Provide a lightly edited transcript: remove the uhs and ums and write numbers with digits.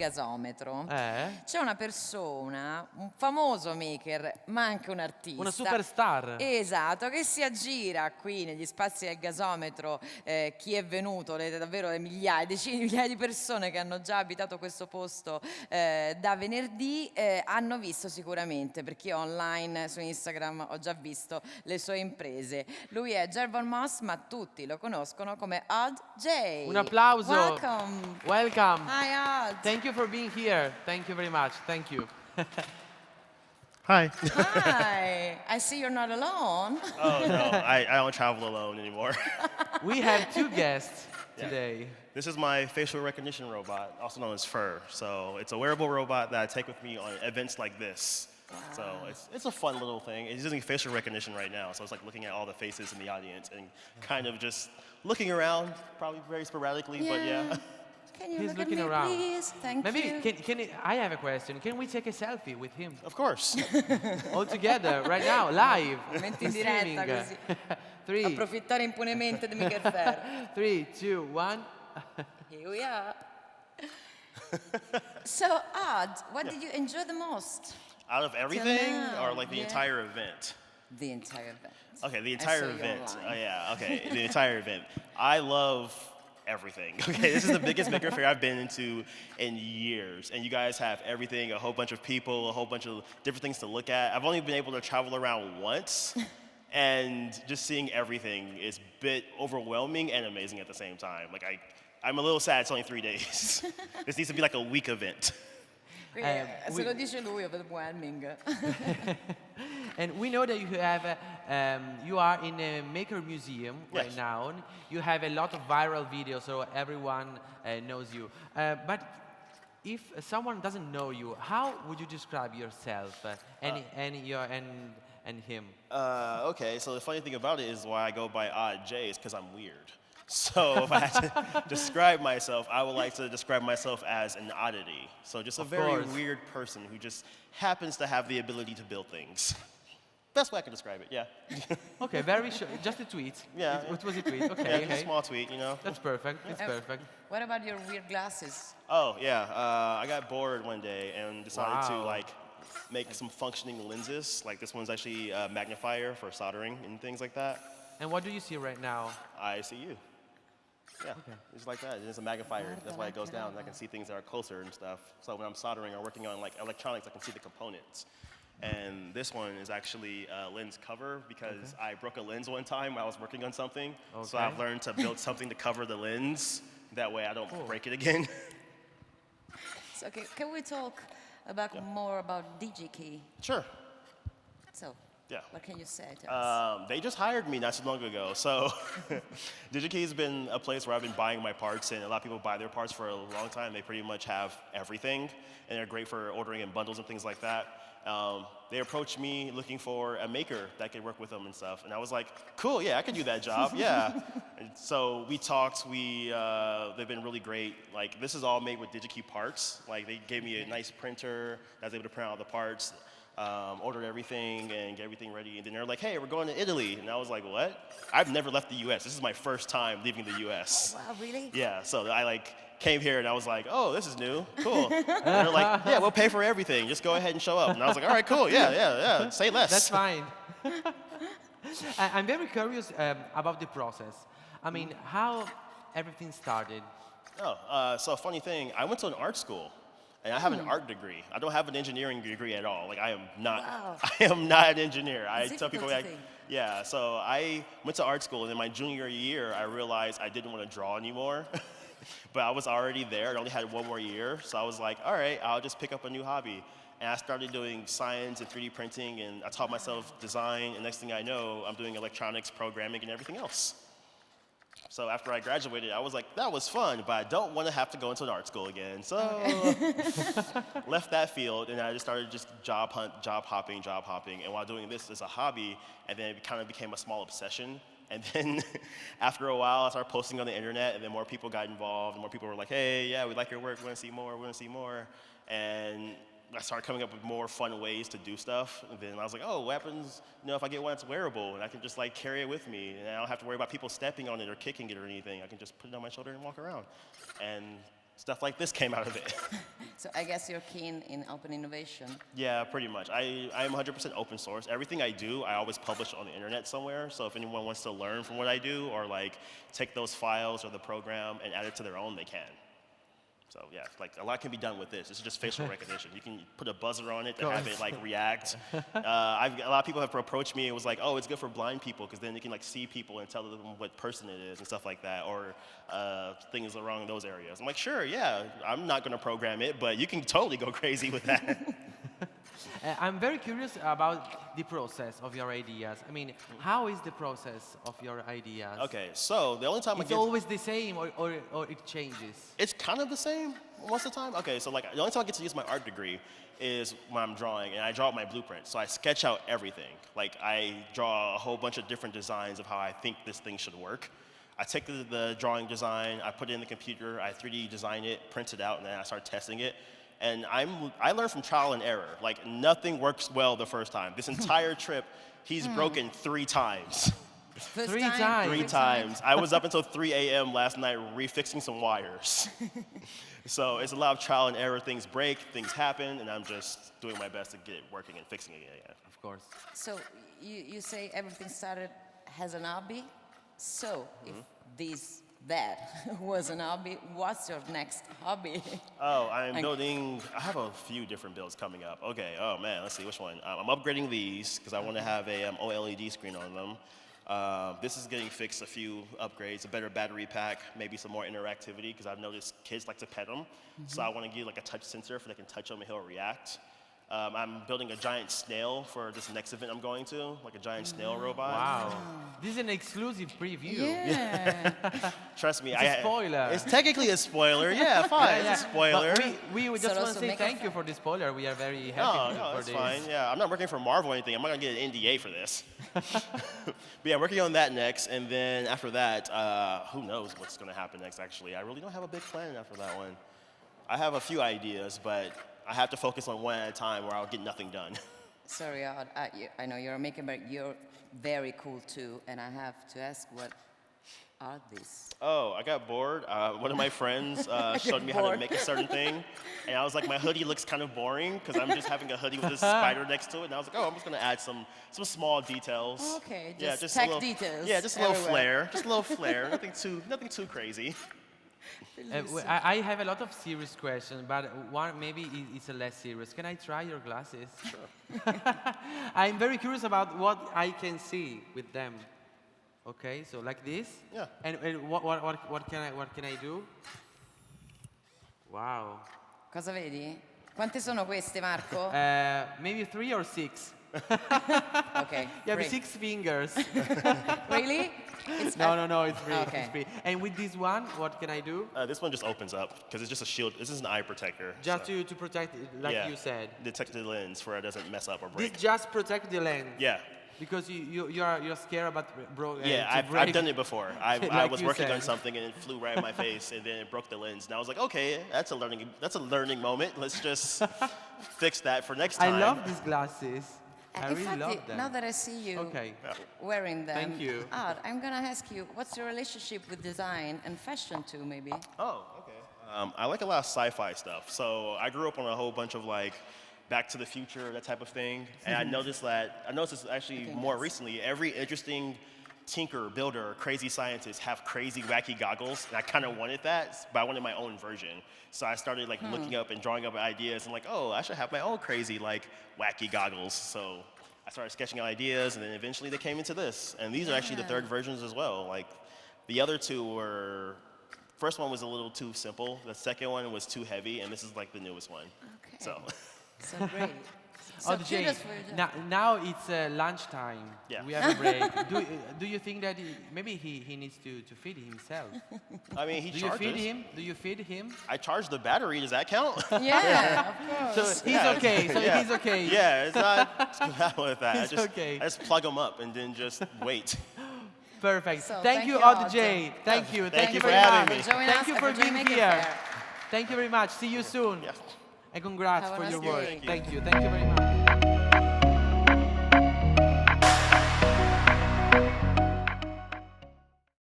gasometro c'è una persona, un famoso maker, ma anche un artista. Una superstar. Esatto, che si aggira qui negli spazi del gasometro. Chi è venuto, davvero le migliaia, decine di migliaia di persone che hanno già abitato questo posto da venerdì hanno visto sicuramente, perché io online su Instagram ho già visto le sue imprese. Lui è Jorvon, ma tutti lo conoscono come Odd J. Un applauso. Welcome. Welcome. Hi, Odd. Thank you for being here. Thank you very much. Thank you. Hi. Hi. I see you're not alone. Oh, no, I don't travel alone anymore. We have two guests today. This is my facial recognition robot, also known as Fur. So it's a wearable robot that I take with me on events like this. Wow. So it's a fun little thing. It's using facial recognition right now, so it's like looking at all the faces in the audience and kind of just looking around, probably very sporadically, but yeah. Can you He's look at looking me, around. please? Thank Maybe you. I have a question. Can we take a selfie with him? Of course. All together, right now, live. Momento in diretta, così. Three. Approfittare impunemente di Maker Faire. 3, 2, 1. Here we are. So, Odd, what did you enjoy the most? Out of everything, now, or like the entire event? The entire event. Okay, the entire saw you event. online. Oh yeah, okay, the entire event. I love everything. Okay, this is the biggest Maker Faire I've been into in years, and you guys have everything, a whole bunch of people, a whole bunch of different things to look at. I've only been able to travel around once, and just seeing everything is a bit overwhelming and amazing at the same time. Like I'm a little sad it's only 3 days. This needs to be like a week event. Se lo dice lui, overwhelming. And we know that you are in a maker museum right now. You have a lot of viral videos, so everyone knows you. But if someone doesn't know you, how would you describe yourself and him? Okay, so the funny thing about it is why I go by Odd J is because I'm weird. So if I had to describe myself, I would like to describe myself as an oddity. So just a very weird person who just happens to have the ability to build things. Best way I can describe it, yeah. Okay, very short. Just a tweet. Yeah. It was a tweet. Okay, Yeah, okay. just a small tweet, you know. That's perfect. It's perfect. What about your weird glasses? Oh yeah, I got bored one day and decided to like make some functioning lenses. Like this one's actually a magnifier for soldering and things like that. And what do you see right now? I see you. Yeah, just like that. It's a magnifier. That's why it goes down. And I can see things that are closer and stuff. So when I'm soldering or working on like electronics, I can see the components. And this one is actually a lens cover because I broke a lens one time while I was working on something. Okay. So I've learned to build something to cover the lens. That way I don't break it again. So can we talk more about DigiKey? Sure. So. Yeah. What can you say to us? They just hired me not too long ago. So DigiKey has been a place where I've been buying my parts, and a lot of people buy their parts for a long time. They pretty much have everything, and they're great for ordering in bundles and things like that. They approached me looking for a maker that could work with them and stuff, and I was like, cool, yeah, I could do that job, yeah. And so we talked, they've been really great. Like, this is all made with DigiKey parts. Like, they gave me a nice printer that was able to print out the parts. Ordered everything and get everything ready, and then they're like, hey, we're going to Italy. And I was like, what? I've never left the US. This is my first time leaving the US. Oh, wow, really? Yeah, so I came here and I was like, oh, this is new, cool. And they're like, yeah, we'll pay for everything. Just go ahead and show up. And I was like, all right, cool, yeah, say less. That's fine. I'm very curious about the process. I mean, how everything started. Oh, so funny thing, I went to an art school. And I have an art degree. I don't have an engineering degree at all. Like I am not. Wow. I am not an engineer. I tell people like, yeah. So I went to art school, and in my junior year, I realized I didn't want to draw anymore. But I was already there. I only had one more year, so I was like, all right, I'll just pick up a new hobby. And I started doing science and 3D printing, and I taught myself design. And next thing I know, I'm doing electronics, programming, and everything else. So after I graduated, I was like, that was fun, but I don't want to have to go into an art school again. So left that field, and I just started job hopping. And while doing this as a hobby, and then it kind of became a small obsession. And then after a while, I started posting on the internet, and then more people got involved, and more people were like, hey, yeah, we like your work, we want to see more. And I started coming up with more fun ways to do stuff. And then I was like, oh, what happens, if I get one that's wearable, and I can just like carry it with me, and I don't have to worry about people stepping on it or kicking it or anything. I can just put it on my shoulder and walk around. And stuff like this came out of it. So I guess you're keen in open innovation. Yeah, pretty much. I'm 100% open source. Everything I do, I always publish on the internet somewhere. So if anyone wants to learn from what I do or like take those files or the program and add it to their own, they can. So yeah, like a lot can be done with this. This is just facial recognition. You can put a buzzer on it to have it like react. A lot of people have approached me and was like, oh, it's good for blind people because then you can like see people and tell them what person it is and stuff like that, or things are wrong in those areas. I'm like, sure, yeah, I'm not gonna program it, but you can totally go crazy with that. I'm very curious about the process of your ideas. I mean, how is the process of your ideas? Okay, so the only time It's always the same or it changes? It's kind of the same most of the time. Okay, so like the only time I get to use my art degree is when I'm drawing, and I draw my blueprint. So I sketch out everything. Like I draw a whole bunch of different designs of how I think this thing should work. I take the drawing design, I put it in the computer, I 3D design it, print it out, and then I start testing it. And I learn from trial and error. Like nothing works well the first time. This entire trip, he's broken 3 times. First Three time? times. 3 times. I was up until 3 a.m. last night refixing some wires. So it's a lot of trial and error. Things break, things happen, and I'm just doing my best to get it working and fixing it again. Of course. So you say everything started as an hobby. So if that was an hobby, what's your next hobby? Oh, I have a few different builds coming up. Okay, oh man, let's see which one. I'm upgrading these because I want to have a OLED screen on them. This is getting fixed, a few upgrades, a better battery pack, maybe some more interactivity because I've noticed kids like to pet them. So I want to give like a touch sensor so they can touch them and he'll react. I'm building a giant snail for this next event I'm going to, like a giant snail robot. Wow. This is an exclusive preview. Yeah. Trust me, It's a spoiler. It's technically a spoiler. Yeah, fine, it's a spoiler. But we just So want also to say make a thank you for the spoiler. We are very happy No, for that's this. fine. Yeah, I'm not working for Marvel or anything. I'm not gonna get an NDA for this. But yeah, I'm working on that next, and then after that, who knows what's gonna happen next? Actually, I really don't have a big plan after that one. I have a few ideas, but I have to focus on one at a time, or I'll get nothing done. Sorry, I know you're a maker, but you're very cool too. And I have to ask, what are these? Oh, I got bored. One of my friends showed me how to make a certain thing, and I was like, my hoodie looks kind of boring because I'm just having a hoodie with this spider next to it, and I was like, oh, I'm just gonna add some small details. Okay, Yeah, just a tech little, details Yeah, just a little everywhere. flair. Just a little flair. Nothing too crazy. I have a lot of serious questions, but one maybe it's a less serious. Can I try your glasses? Sure. I'm very curious about what I can see with them. Okay, so like this. Yeah. And what can I do? Wow. Cosa vedi? Quante sono queste, Marco? Maybe 3 or 6. Okay. You have great. 6 fingers. Really? It's No, it's 3. Okay. It's 3. And with this one, what can I do? This one just opens up because it's just a shield. This is an eye protector. Just so, to protect it, like yeah, you said. detect the lens where it doesn't mess up or This break. just protect the lens. Yeah. Because you're scared about Yeah, I've done it before. I Like was you working on said. something and it flew right in my face and then it broke the lens. And I was like, okay, that's a learning moment. Let's just fix that for next I time. love these glasses. I really Infatti, love them. now that I see you Okay. wearing them, Thank you. I'm gonna ask you, what's your relationship with design and fashion too, maybe? Oh, okay. I like a lot of sci-fi stuff. So I grew up on a whole bunch of like Back to the Future, that type of thing. And I noticed this actually more recently, every interesting tinker, builder, crazy scientist have crazy, wacky goggles. And I kind of wanted that, but I wanted my own version. So I started like looking up and drawing up ideas and like, oh, I should have my own crazy, like wacky goggles. So I started sketching out ideas and then eventually they came into this. And these are actually the third versions as well. Like the other two were, first one was a little too simple. The second one was too heavy. And this is like the newest one. Okay. So. So great. So Jay, kudos for your job. now it's lunchtime. Yeah. We have a break. Do you think that maybe he needs to feed himself? I mean, he Do you charges. feed him? Do you feed him? I charge the battery. Does that count? Yeah, of So course. he's Yeah. okay. So Yeah. he's okay. Yeah, it's not bad with that. It's okay. I just plug them up and then just wait. Perfect. So, thank you, Odd. Jay. Thank you. Thank you for very having much. me. Join Thank us you at for the Joy being Maker here. Fair. Thank you very much. See you soon. Yeah. And congrats Have a for nice your day. work. Thank you. Thank you. Thank you very much.